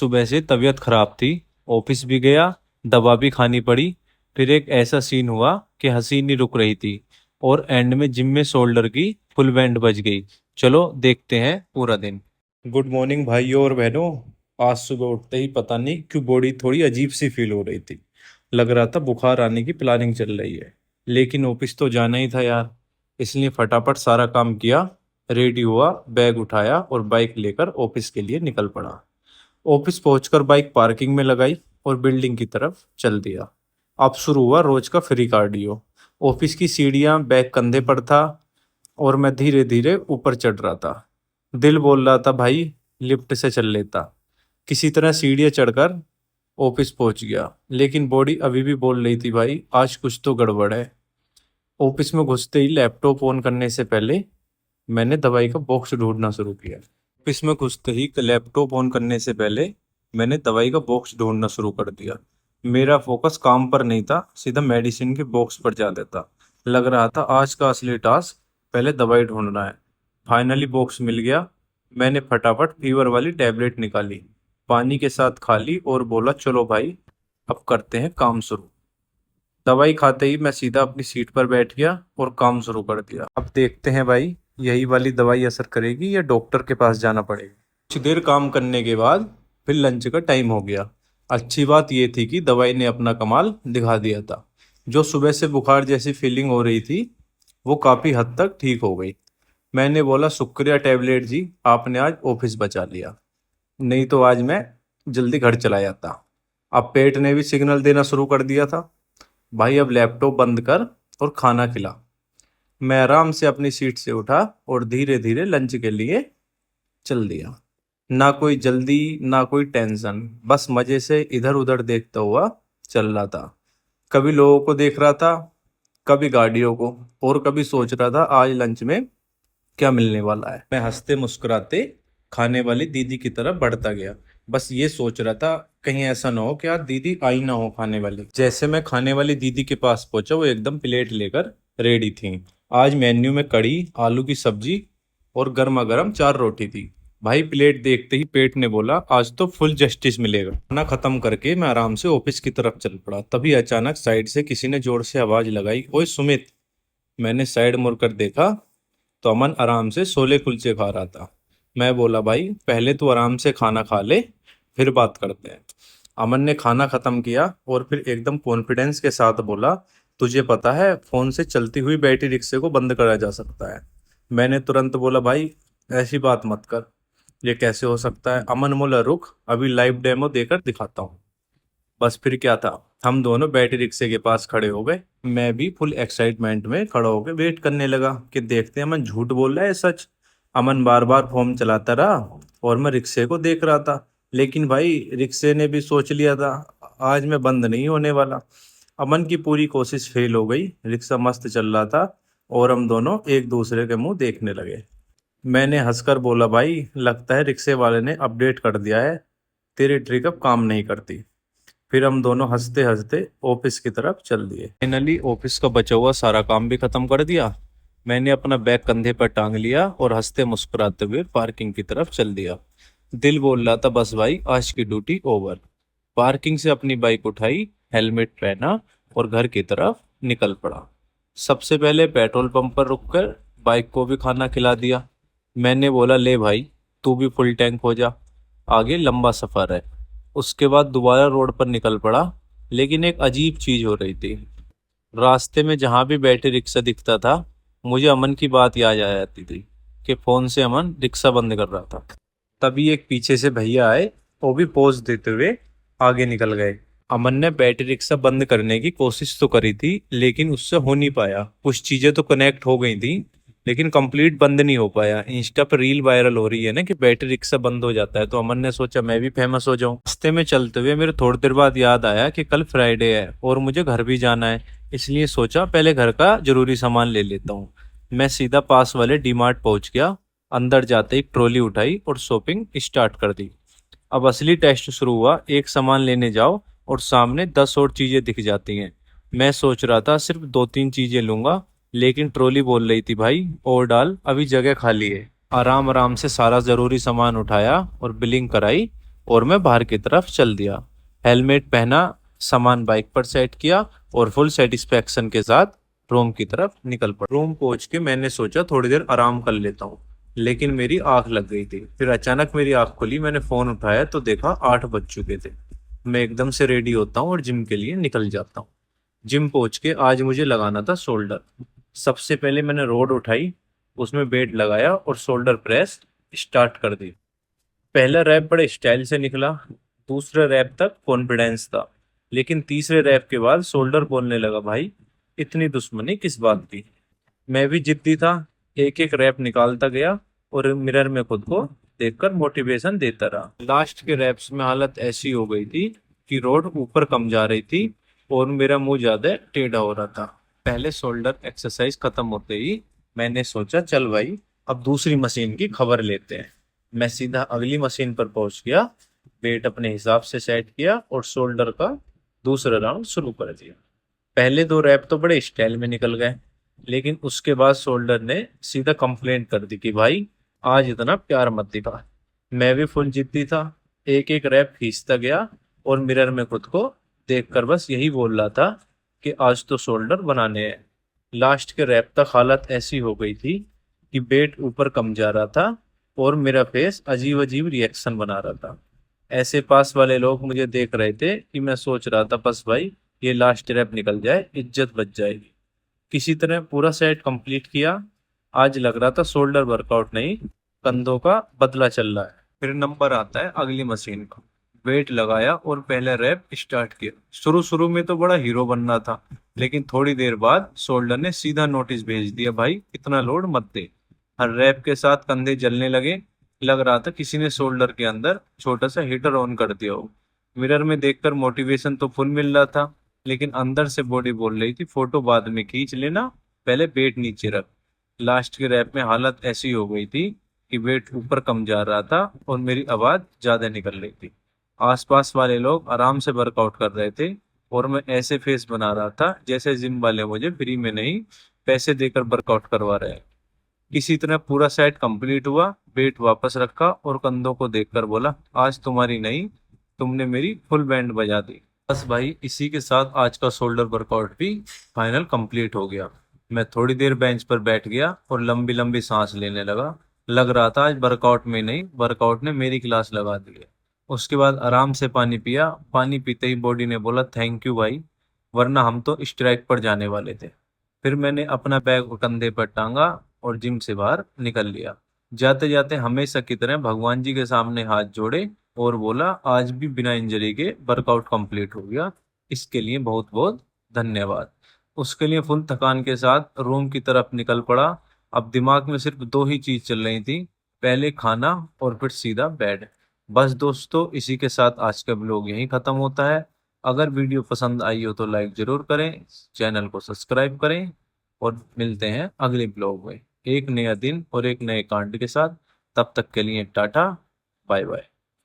सुबह से तबीयत खराब थी, ऑफिस भी गया, दवा भी खानी पड़ी। फिर एक ऐसा सीन हुआ कि हंसी नहीं रुक रही थी और एंड में जिम में शोल्डर की फुल बैंड बज गई। चलो देखते हैं पूरा दिन। गुड मॉर्निंग भाइयों और बहनों। आज सुबह उठते ही पता नहीं क्यों बॉडी थोड़ी अजीब सी फील हो रही थी। लग रहा था बुखार आने की प्लानिंग चल रही है, लेकिन ऑफिस तो जाना ही था यार। इसलिए फटाफट सारा काम किया, रेडी हुआ, बैग उठाया और बाइक लेकर ऑफिस के लिए निकल पड़ा। ऑफिस पहुंचकर बाइक पार्किंग में लगाई और बिल्डिंग की तरफ चल दिया। अब शुरू हुआ रोज का फ्री कार्डियो। ऑफिस की सीढ़ियां बैग कंधे पर था और मैं धीरे धीरे ऊपर चढ़ रहा था। दिल बोल रहा था भाई लिफ्ट से चल लेता। किसी तरह सीढ़ियां चढ़कर ऑफिस पहुंच गया, लेकिन बॉडी अभी भी बोल रही थी भाई आज कुछ तो गड़बड़ है। ऑफिस में घुसते ही लैपटॉप ऑन करने से पहले मैंने दवाई का बॉक्स ढूंढना शुरू किया। ऑफिस में घुसते ही लैपटॉप ऑन करने से पहले मैंने दवाई का बॉक्स ढूंढना शुरू कर दिया। मेरा फोकस काम पर नहीं था, सीधा मेडिसिन के बॉक्स पर जा देता। लग रहा था आज का असली टास्क पहले दवाई ढूंढना है। फाइनली बॉक्स मिल गया। मैंने फटाफट फीवर वाली टैबलेट निकाली, पानी के साथ खा ली और बोला चलो भाई अब करते हैं काम शुरू। दवाई खाते ही मैं सीधा अपनी सीट पर बैठ गया और काम शुरू कर दिया। अब देखते हैं भाई यही वाली दवाई असर करेगी या डॉक्टर के पास जाना पड़ेगा। कुछ देर काम करने के बाद फिर लंच का टाइम हो गया। अच्छी बात यह थी कि दवाई ने अपना कमाल दिखा दिया था। जो सुबह से बुखार जैसी फीलिंग हो रही थी वो काफी हद तक ठीक हो गई। मैंने बोला शुक्रिया टैबलेट जी, आपने आज ऑफिस बचा लिया, नहीं तो आज मैं जल्दी घर चला जाता। अब पेट ने भी सिग्नल देना शुरू कर दिया था, भाई अब लैपटॉप बंद कर और खाना खिला। मैं आराम से अपनी सीट से उठा और धीरे धीरे लंच के लिए चल दिया। ना कोई जल्दी ना कोई टेंशन, बस मजे से इधर उधर देखता हुआ चल रहा था। कभी लोगों को देख रहा था, कभी गाड़ियों को, और कभी सोच रहा था आज लंच में क्या मिलने वाला है। मैं हंसते मुस्कुराते खाने वाली दीदी की तरफ बढ़ता गया। बस ये सोच रहा था कहीं ऐसा ना हो कि आज दीदी आई ना हो खाने वाली। जैसे मैं खाने वाली दीदी के पास पहुंचा वो एकदम प्लेट लेकर रेडी थी। आज मेन्यू में कड़ी, आलू की सब्जी और गर्मा गर्म 4 रोटी थी। भाई प्लेट देखते ही पेट ने बोला आज तो फुल जस्टिस मिलेगा। खाना खत्म करके मैं आराम से ऑफिस की तरफ चल पड़ा। तभी अचानक साइड से किसी ने जोर से आवाज लगाई, ओए सुमित। मैंने साइड मुड़कर देखा तो अमन आराम से छोले कुलचे खा रहा था। मैं बोला भाई पहले तू आराम से खाना खा ले, फिर बात करते हैं। अमन ने खाना खत्म किया और फिर एकदम कॉन्फिडेंस के साथ बोला, तुझे पता है फोन से चलती हुई बैटरी रिक्शे को बंद करा जा सकता है। मैंने तुरंत बोला भाई ऐसी बात मत कर, ये कैसे हो सकता है। अमन बोला रुक अभी लाइव डेमो देकर दिखाता हूँ। बस फिर क्या था, हम दोनों बैटरी रिक्शे के पास खड़े हो गए। मैं भी फुल एक्साइटमेंट में खड़ा होकर वेट करने लगा कि देखते हैं अमन झूठ बोल रहा है सच। अमन बार बार फोन चलाता रहा और मैं रिक्शे को देख रहा था, लेकिन भाई रिक्शे ने भी सोच लिया था आज मैं बंद नहीं होने वाला। अमन की पूरी कोशिश फेल हो गई। रिक्शा मस्त चल रहा था और हम दोनों एक दूसरे के मुंह देखने लगे। मैंने हंसकर बोला भाई लगता है रिक्शे वाले ने अपडेट कर दिया है, तेरी ट्रिक अब काम नहीं करती। फिर हम दोनों हंसते हंसते ऑफिस की तरफ चल दिए। फाइनली ऑफिस का बचा हुआ सारा काम भी खत्म कर दिया। मैंने अपना बैग कंधे पर टांग लिया और हंसते मुस्कुराते हुए पार्किंग की तरफ चल दिया। दिल बोल रहा था बस भाई आज की ड्यूटी ओवर। पार्किंग से अपनी बाइक उठाई, हेलमेट पहना और घर की तरफ निकल पड़ा। सबसे पहले पेट्रोल पंप पर रुककर बाइक को भी खाना खिला दिया। मैंने बोला ले भाई तू भी फुल टैंक हो जा, आगे लंबा सफर है। उसके बाद दोबारा रोड पर निकल पड़ा, लेकिन एक अजीब चीज हो रही थी। रास्ते में जहां भी बैटरी रिक्शा दिखता था मुझे अमन की बात याद आ जाती थी कि फोन से अमन रिक्शा बंद कर रहा था। तभी एक पीछे से भैया आए, वो भी पोज देते हुए आगे निकल गए। अमन ने बैटरी रिक्शा बंद करने की कोशिश तो करी थी, लेकिन उससे हो नहीं पाया। कुछ चीजें तो कनेक्ट हो गई थी, लेकिन कंप्लीट बंद नहीं हो पाया। इंस्टा पर रील वायरल हो रही है ना कि बैटरी रिक्शा बंद हो जाता है, तो अमन ने सोचा मैं भी फेमस हो जाऊं। रास्ते में चलते हुए मेरे थोड़ी देर बाद याद आया कि कल फ्राइडे है और मुझे घर भी जाना है, इसलिए सोचा पहले घर का जरूरी सामान ले लेता हूँ। मैं सीधा पास वाले डीमार्ट पहुंच गया। अंदर जाते ही ट्रॉली उठाई और शॉपिंग स्टार्ट कर दी। अब असली टेस्ट शुरू हुआ। एक सामान लेने जाओ और सामने 10 और चीजें दिख जाती हैं। मैं सोच रहा था सिर्फ 2-3 चीजें लूंगा, लेकिन ट्रॉली बोल रही थी भाई और डाल अभी जगह खाली है। आराम आराम से सारा जरूरी सामान उठाया और बिलिंग कराई और मैं बाहर की तरफ चल दिया। हेलमेट पहना, सामान बाइक पर सेट किया और फुल सेटिस्फेक्शन के साथ रूम की तरफ निकल पड़ा। रूम पहुंच के मैंने सोचा थोड़ी देर आराम कर लेता हूँ, लेकिन मेरी आंख लग गई थी। फिर अचानक मेरी आंख खुली, मैंने फोन उठाया तो देखा 8 बज चुके थे। मैं एकदम से रेडी होता हूँ और जिम के लिए निकल जाता हूँ। जिम पहुंच के आज मुझे लगाना था शोल्डर। सबसे पहले मैंने रोड उठाई, उसमें वेट लगाया और शोल्डर प्रेस स्टार्ट कर दी। पहला रैप बड़े स्टाइल से निकला, दूसरे रैप तक कॉन्फिडेंस था, लेकिन तीसरे रैप के बाद शोल्डर बोलने लगा, भाई इतनी दुश्मनी किस बात की। मैं भी जिद्दी था, एक एक रैप निकालता गया और मिरर में खुद को देखकर मोटिवेशन देता रहा। लास्ट के रैप्स में हालत ऐसी हो गई थी कि रोड ऊपर कम जा रही थी और मेरा मुंह ज्यादा टेढ़ा हो रहा था। पहले शोल्डर एक्सरसाइज खत्म होते ही मैंने सोचा, चल भाई अब दूसरी मशीन की खबर लेते हैं। मैं सीधा अगली मशीन पर पहुंच गया, वेट अपने हिसाब से सेट किया और शोल्डर का दूसरा राउंड शुरू कर दिया। पहले 2 रैप तो बड़े स्टाइल में निकल गए, लेकिन उसके बाद शोल्डर ने सीधा कंप्लेंट कर दी कि भाई आज इतना प्यार मत दिखा। मैं भी फुल जिद्दी था, एक एक रैप खींचता गया और मिरर में खुद को देखकर बस यही बोल रहा था कि आज तो शोल्डर बनाने हैं। लास्ट के रैप तक हालत ऐसी हो गई थी कि वेट ऊपर कम जा रहा था और मेरा फेस अजीब अजीब रिएक्शन बना रहा था। ऐसे पास वाले लोग मुझे देख रहे थे कि मैं सोच रहा था बस भाई ये लास्ट रैप निकल जाए, इज्जत बच जाएगी। किसी तरह पूरा सेट कंप्लीट किया। आज लग रहा था शोल्डर वर्कआउट नहीं, कंधों का बदला चल रहा है। फिर नंबर आता है अगली मशीन का। वेट लगाया और पहले रैप स्टार्ट किया। शुरू शुरू में तो बड़ा हीरो बनना था, लेकिन थोड़ी देर बाद शोल्डर ने सीधा नोटिस भेज दिया, भाई इतना लोड मत दे। हर रैप के साथ कंधे जलने लगे। लग रहा था किसी ने शोल्डर के अंदर छोटा सा हीटर ऑन कर दिया हो। मिरर में देखकर मोटिवेशन तो फुल मिल रहा था, लेकिन अंदर से बॉडी बोल रही थी, फोटो बाद में खींच लेना, पहले वेट नीचे रख। लास्ट के रैप में हालत ऐसी हो गई थी कि वेट ऊपर कम जा रहा था और मेरी आवाज ज्यादा निकल रही थी। आसपास वाले लोग आराम से वर्कआउट कर रहे थे और मैं ऐसे फेस बना रहा था जैसे जिम वाले मुझे फ्री में नहीं, पैसे देकर वर्कआउट करवा रहे हैं। किसी तरह पूरा सेट कंप्लीट हुआ, वेट वापस रखा और कंधों को देखकर बोला, आज तुम्हारी नहीं, तुमने मेरी फुल बैंड बजा दी। बस भाई इसी के साथ आज का शोल्डर वर्कआउट भी फाइनल कंप्लीट हो गया। मैं थोड़ी देर बेंच पर बैठ गया और लंबी लंबी सांस लेने लगा। लग रहा था आज वर्कआउट में नहीं, वर्कआउट ने मेरी क्लास लगा दी है। उसके बाद आराम से पानी पिया। पानी पीते ही बॉडी ने बोला, थैंक यू भाई, वरना हम तो स्ट्राइक पर जाने वाले थे। फिर मैंने अपना बैग कंधे पर टांगा और जिम से बाहर निकल लिया। जाते जाते हमेशा की तरह भगवान जी के सामने हाथ जोड़े और बोला, आज भी बिना इंजरी के वर्कआउट कंप्लीट हो गया, इसके लिए बहुत बहुत धन्यवाद। उसके लिए फुल थकान के साथ रूम की तरफ निकल पड़ा। अब दिमाग में सिर्फ 2 ही चीज चल रही थी, पहले खाना और फिर सीधा बेड। बस दोस्तों, इसी के साथ आज का ब्लॉग यहीं खत्म होता है। अगर वीडियो पसंद आई हो तो लाइक जरूर करें, चैनल को सब्सक्राइब करें और मिलते हैं अगले ब्लॉग में एक नया दिन और एक नए कांड के साथ। तब तक के लिए टाटा, बाय बाय।